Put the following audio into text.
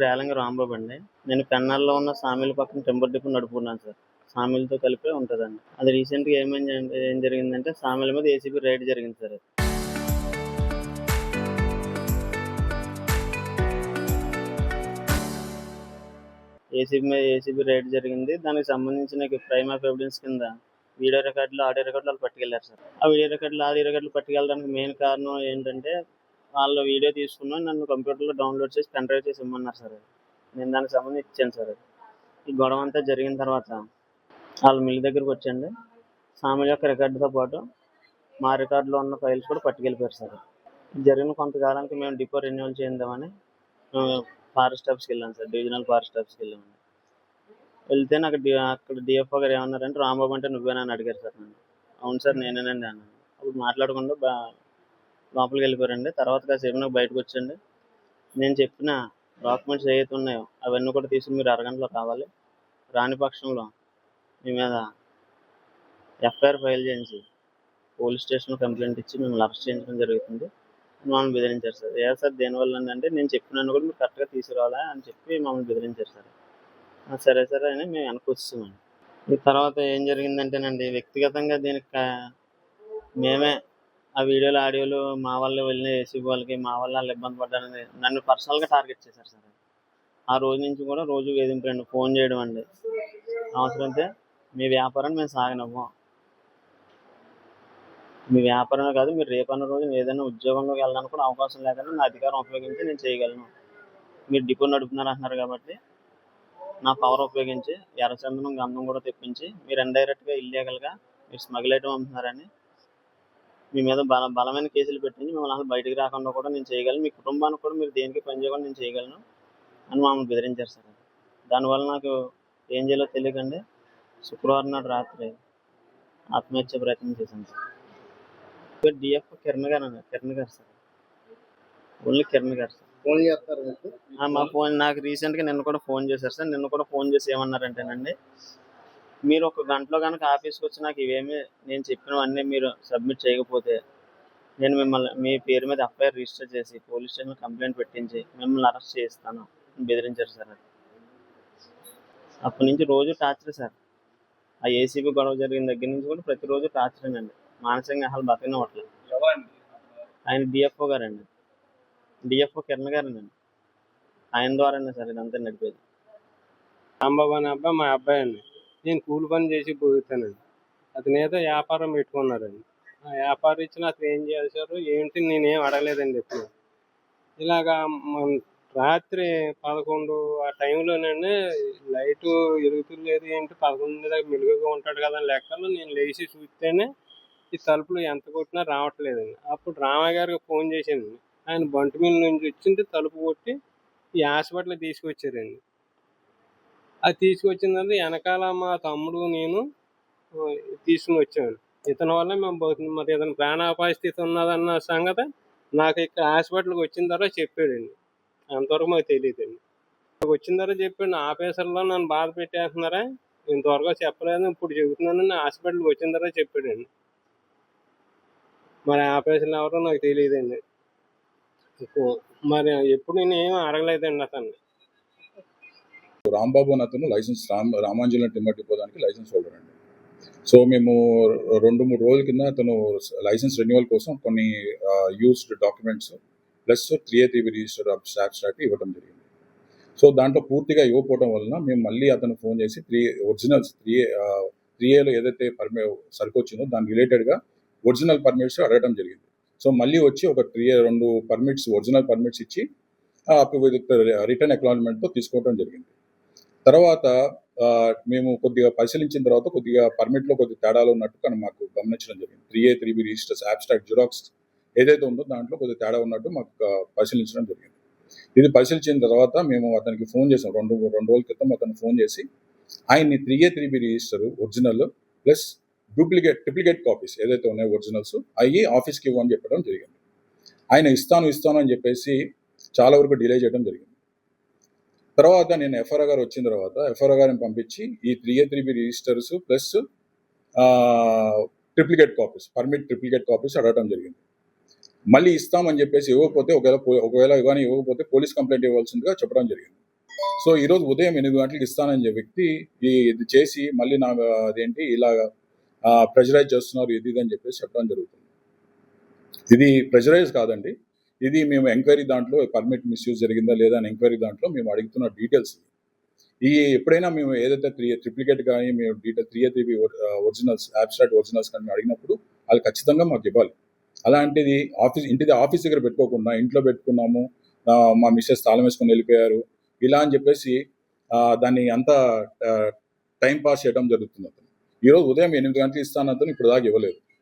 రేలంగి రాంబాబు అండి. నేను పెన్నాల్లో ఉన్న సామీల పక్కన టింబర్ డిపో నడుపుకున్నాను సార్. సామీలతో కలిపే ఉంటదండి. అది రీసెంట్‌గా ఏం జరిగిందంటే సామీల మీద ఏసీబీ రైడ్ జరిగింది సార్. ఏసీబీ రైడ్ జరిగింది. దానికి సంబంధించిన ప్రైమ్ ఆఫ్ ఎవిడెన్స్ కింద వీడియో రికార్డులు, ఆడియో రికార్డులు వాళ్ళు పట్టుకెళ్లారు సార్. ఆ వీడియో రికార్డులు, ఆడియో రికార్డులు పట్టుకెళ్ళడానికి మెయిన్ కారణం ఏంటంటే వాళ్ళు వీడియో తీసుకుని నన్ను కంప్యూటర్‌లో డౌన్‌లోడ్ చేసి పెన్ డ్రైవ్ చేసి ఇమ్మన్నారు సార్. నేను దానికి సంబంధించి ఇచ్చాను సార్. ఈ గొడవ అంతా జరిగిన తర్వాత వాళ్ళ మిల్ దగ్గరికి వచ్చండి. సామీల యొక్క రికార్డుతో పాటు మా రికార్డులో ఉన్న ఫైల్స్ కూడా పట్టుకెళ్ళిపోయారు సార్. జరిగిన కొంతకాలానికి మేము డిపో రెన్యువల్ చేద్దామని ఫారెస్ట్ ఆఫీస్కి వెళ్ళాను సార్. డివిజనల్ ఫారెస్ట్ ఆఫీస్కి వెళ్ళామండి. వెళ్తే నాకు అక్కడ డిఎఫ్ఓ గారు ఏమన్నారంటే, రాంబాబు అంటే నువ్వేనా అని అడిగారు సార్ నన్ను. అవును సార్ నేనేనండి అన్నాను. అప్పుడు మాట్లాడకుండా లోపలికి వెళ్ళిపోయారండి. తర్వాత కాసేపు నాకు బయటకు వచ్చండి. నేను చెప్పిన డాక్యుమెంట్స్ ఏవైతే ఉన్నాయో అవన్నీ కూడా తీసుకుని మీరు అరగంటలో కావాలి. రాని పక్షంలో మీ మీద ఎఫ్ఐఆర్ ఫైల్ చేయించి పోలీస్ స్టేషన్లో కంప్లైంట్ ఇచ్చి మిమ్మల్ని అరెస్ట్ చేయించడం జరుగుతుంది మమ్మల్ని బెదిరించారు సార్. ఏ సార్ దేనివల్ల అంటే నేను చెప్పినాను కూడా మీరు కరెక్ట్గా తీసుకురావాలా అని చెప్పి మమ్మల్ని బెదిరించారు సార్. సరే సరే అని మేము వెనక్కి వచ్చామండి. ఈ తర్వాత ఏం జరిగిందంటేనండి, వ్యక్తిగతంగా దీనికి మేమే ఆ వీడియోలు, ఆడియోలు మా వాళ్ళు వెళ్ళిన ఏసీబీ వాళ్ళకి మా వల్ల వాళ్ళు ఇబ్బంది పడ్డారని నన్ను పర్సనల్గా టార్గెట్ చేశారు సార్. ఆ రోజు నుంచి కూడా రోజు వేధింపండి, ఫోన్ చేయడం అండి. అవసరమైతే మీ వ్యాపారాన్ని మేము సాగనివ్వం, మీ వ్యాపారమే కాదు మీరు రేపన్న రోజు ఏదైనా ఉద్యోగంలోకి వెళ్ళడానికి కూడా అవకాశం లేకుండా నా అధికారం ఉపయోగించి నేను చేయగలను. మీరు డిపో నడుపుతున్నారు అంటున్నారు కాబట్టి నా పవర్ ఉపయోగించి ఎర్రచందనం, గంధం కూడా తెప్పించి మీరు ఇండైరెక్ట్గా ఇల్లీగల్గా మీరు స్మగుల్ ఐటమ్ అమ్ముతున్నారని మీ మీద బలమైన కేసులు పెట్టించి మిమ్మల్ని అసలు బయటికి రాకుండా కూడా నేను చేయగలను. మీ కుటుంబానికి కూడా మీరు దేనికి పని చేయకుండా నేను చేయగలను అని మమ్మల్ని బెదిరించారు సార్. దానివల్ల నాకు ఏం చేయాలో తెలియకండి శుక్రవారం నాడు రాత్రి ఆత్మహత్య ప్రయత్నం చేశాను సార్. డిఎఫ్ కిరణ్ గారు సార్. ఓన్లీ కిరణ్ గారు సార్. ఫోన్ చేస్తారు మీకు? మా ఫోన్ నాకు రీసెంట్గా నిన్న కూడా ఫోన్ చేశారు సార్. నిన్న కూడా ఫోన్ చేసి ఏమన్నారంటేనండి, మీరు ఒక గంటలో కనుక ఆఫీస్కి వచ్చి నాకు ఇవేమి నేను చెప్పినవన్నీ మీరు సబ్మిట్ చేయకపోతే నేను మిమ్మల్ని మీ పేరు మీద ఎఫ్ఐఆర్ రిజిస్టర్ చేసి పోలీస్ స్టేషన్లో కంప్లైంట్ పెట్టించి మిమ్మల్ని అరెస్ట్ చేస్తాను బెదిరించారు సార్. అది అప్పటి నుంచి రోజు టార్చర్ సార్. ఆ ఏసీబీ గొడవ జరిగిన దగ్గర నుంచి కూడా ప్రతిరోజు టార్చరేనండి. మానసికంగా అసలు బతకనివ్వట్లేదు. ఆయన డిఎఫ్ఓ గారండి, డిఎఫ్ఓ కిరణ్ గారండి. ఆయన ద్వారానే సార్ ఇదంతా నడిపేది. రాంబాబు అనే అబ్బాయి మా అబ్బాయి అండి. నేను కూలి పని చేసి పోతానండి. అతను ఏదో వ్యాపారం పెట్టుకున్నారండి. ఆ వ్యాపారం ఇచ్చిన అతను ఏం చేశారు ఏంటి నేనేం అడగలేదండి ఎప్పుడు. ఇలాగా రాత్రి 11 ఆ టైంలోనండి లైటు ఎరుగుతులేదు ఏంటి 11 దాకా మెలుగుగా ఉంటాడు కదా లెక్కలు నేను లేచి చూస్తేనే ఈ తలుపులు ఎంత కొట్టినా రావట్లేదండి. అప్పుడు రామయ్య గారికి ఫోన్ చేశానండి. ఆయన బంటి మిల్ నుంచి వచ్చింది తలుపు కొట్టి ఈ హాస్పిటల్కి తీసుకొచ్చారండి. అది తీసుకొచ్చిన తర్వాత వెనకాల మా తమ్ముడు నేను తీసుకుని వచ్చాను. ఇతని వల్ల మేము పోతుంది. మరి ఇతను ప్రాణాపాయ స్థితి ఉన్నదన్న సంగతి నాకు ఇక్కడ హాస్పిటల్కి వచ్చిన తర్వాత చెప్పాడండి. అంతవరకు మాకు తెలియదండి. వచ్చిన తర్వాత చెప్పాడు ఆఫీసర్లో నన్ను బాధ పెట్టేస్తున్నారా ఇంతవరకు చెప్పలేదు ఇప్పుడు చెబుతున్నానని హాస్పిటల్కి వచ్చిన తర్వాత చెప్పాడండి. మరి ఆఫీసర్లు ఎవరో నాకు తెలియదండి. మరి ఎప్పుడు నేను ఏమీ అడగలేదండి అతన్ని. రాంబాబు అని అతను లైసెన్స్ రామాంజలం టింబర్ డిపో దానికి లైసెన్స్ హోల్డర్ అండి. సో మేము 2-3 రోజుల కింద అతను లైసెన్స్ రెన్యువల్ కోసం కొన్ని used documents plus 3A3B register abstract ఇవ్వడం జరిగింది. సో దాంట్లో పూర్తిగా ఇవ్వకపోవడం వలన మేము మళ్ళీ అతను ఫోన్ చేసి ఒరిజినల్స్ 3Aలో ఏదైతే సరుకు వచ్చిందో దాని రిలేటెడ్గా ఒరిజినల్ పర్మిట్స్ అడగడం జరిగింది. సో మళ్ళీ వచ్చి ఒక 2 పర్మిట్స్ ఒరిజినల్ పర్మిట్స్ ఇచ్చి రిటర్న్ అక్నాలజ్మెంట్తో తీసుకోవడం జరిగింది. తర్వాత మేము కొద్దిగా పరిశీలించిన తర్వాత కొద్దిగా పర్మిట్లో కొద్దిగా తేడాలు ఉన్నట్టు మాకు గమనించడం జరిగింది. 3A3B రిజిస్టర్స్ అబ్స్ట్రాక్ట్ జిరాక్స్ ఏదైతే ఉందో దాంట్లో కొద్దిగా తేడా ఉన్నట్టు మాకు పరిశీలించడం జరిగింది. ఇది పరిశీలించిన తర్వాత మేము అతనికి ఫోన్ చేసాం. 2 రోజుల క్రితం అతను ఫోన్ చేసి ఆయన్ని 3A3B register original plus triplicate copies ఏదైతే ఉన్నాయో ఒరిజినల్స్ అవి ఆఫీస్కి ఇవ్వని చెప్పడం జరిగింది. ఆయన ఇస్తాను అని చెప్పేసి చాలా వరకు డిలే చేయడం జరిగింది. తర్వాత నేను ఎఫ్ఆర్ఓ గారు వచ్చిన తర్వాత ఎఫ్ఆర్ఓ గారిని పంపించి ఈ 3A3B registers plus triplicate copies అడగడం జరిగింది. మళ్ళీ ఇస్తామని చెప్పేసి ఇవ్వకపోతే ఒకవేళ ఇవ్వకపోతే పోలీస్ కంప్లైంట్ ఇవ్వాల్సిందిగా చెప్పడం జరిగింది. సో ఈరోజు ఉదయం 8 గంటలకు ఇస్తానని చెప్పి వ్యక్తి ఇది చేసి మళ్ళీ నా అదేంటి ఇలాగా ప్రెజరైజ్ చేస్తున్నారు ఇది అని చెప్పేసి చెప్పడం జరుగుతుంది. ఇది ప్రెజరైజ్ కాదండి, ఇది మేము ఎంక్వైరీ దాంట్లో పర్మిట్ మిస్యూజ్ జరిగిందా లేదా అని ఎంక్వైరీ దాంట్లో మేము అడుగుతున్న డీటెయిల్స్. ఎప్పుడైనా మేము ఏదైతే ట్రిప్లికేట్ కానీ మేము detail 3A3B originals abstract originals కానీ అడిగినప్పుడు వాళ్ళు ఖచ్చితంగా మాకు ఇవ్వాలి. అలాంటిది ఆఫీస్ దగ్గర పెట్టుకోకుండా ఇంట్లో పెట్టుకున్నాము, మా మిస్సెస్ తాళం వేసుకొని వెళ్ళిపోయారు ఇలా అని చెప్పేసి దాన్ని అంతా టైం పాస్ చేయడం జరుగుతుంది. అతను ఈరోజు ఉదయం 8 గంటలకు ఇస్తాను అతను ఇప్పుడు దాకా ఇవ్వలేదు.